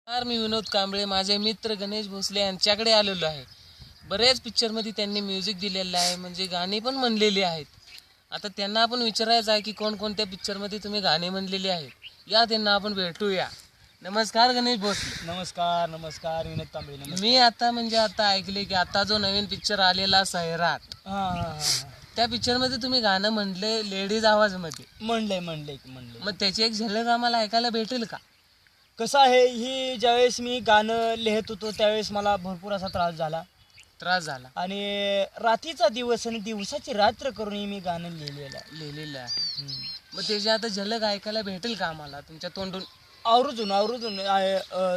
मी विनोद कांबळे माझे मित्र गणेश भोसले यांच्याकडे आलेलो आहे. बरेच पिक्चरमध्ये त्यांनी म्युझिक दिलेलं आहे, म्हणजे गाणी पण म्हणलेली आहेत. आता त्यांना आपण विचारायचं आहे की कोणकोणत्या पिक्चरमध्ये तुम्ही गाणी म्हणलेली आहेत. या त्यांना आपण भेटूया. नमस्कार गणेश भोसले. नमस्कार नमस्कार विनोद कांबळे. नमस्कार. मी आता ऐकले की आता जो नवीन पिक्चर आलेला सैराट, त्या पिक्चरमध्ये तुम्ही गाणं म्हणले लेडीज आवाजमध्ये. म्हणलंय. मग त्याची एक झलक आम्हाला ऐकायला भेटेल का? कसं आहे, ही ज्यावेळेस मी गाणं लिहित होतो त्यावेळेस मला भरपूर असा त्रास झाला आणि रात्रीचा दिवस आणि दिवसाची रात्र करून मी गाणं लिहिलेलं आहे. मग त्याची आता झलक ऐकायला भेटेल का आम्हाला तुमच्या तोंडून? आवर्जून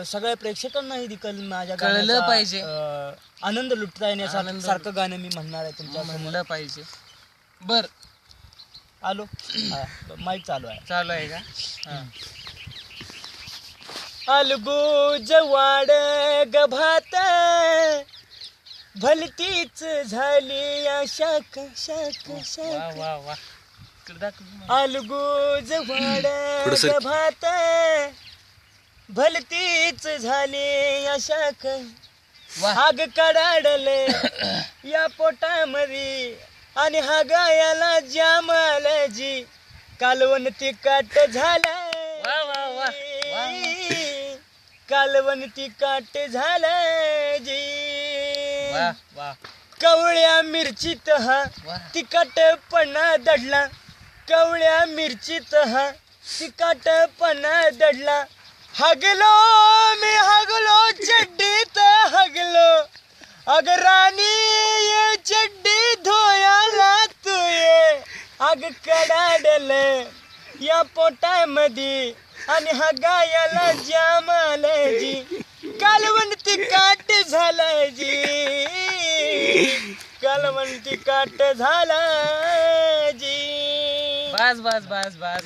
सगळ्या प्रेक्षकांनाही देखील माझ्या कळलं पाहिजे, आनंद लुटता येण्यासारखं गाणं मी म्हणणार आहे तुमच्या म्हणलं पाहिजे. बर आलो. माईक चालू आहे का? अलगूज वाड गभात भलतीच झाली शाख वा. अलगूज वाड गभात भलतीच झाली शाख हाग कडाडले या पोटामध्ये आणि हा गायाला जामालाजी कालवण तिखट झाला. कालवण तिखट झालं जी. कवळ्या मिरचीत हा तिखटपणा दडला. कवळ्या मिरचीत हा तिखटपणा दडला. हगलो चड्डीत हगलो. अग राणी ये चड्डी धोयाला तू ये. अग कडाडल या पोटामध्ये आणि हा गायाला जामाला जी. कालवण तिखट झाला जी. कालवण तिखट झाला जी. बस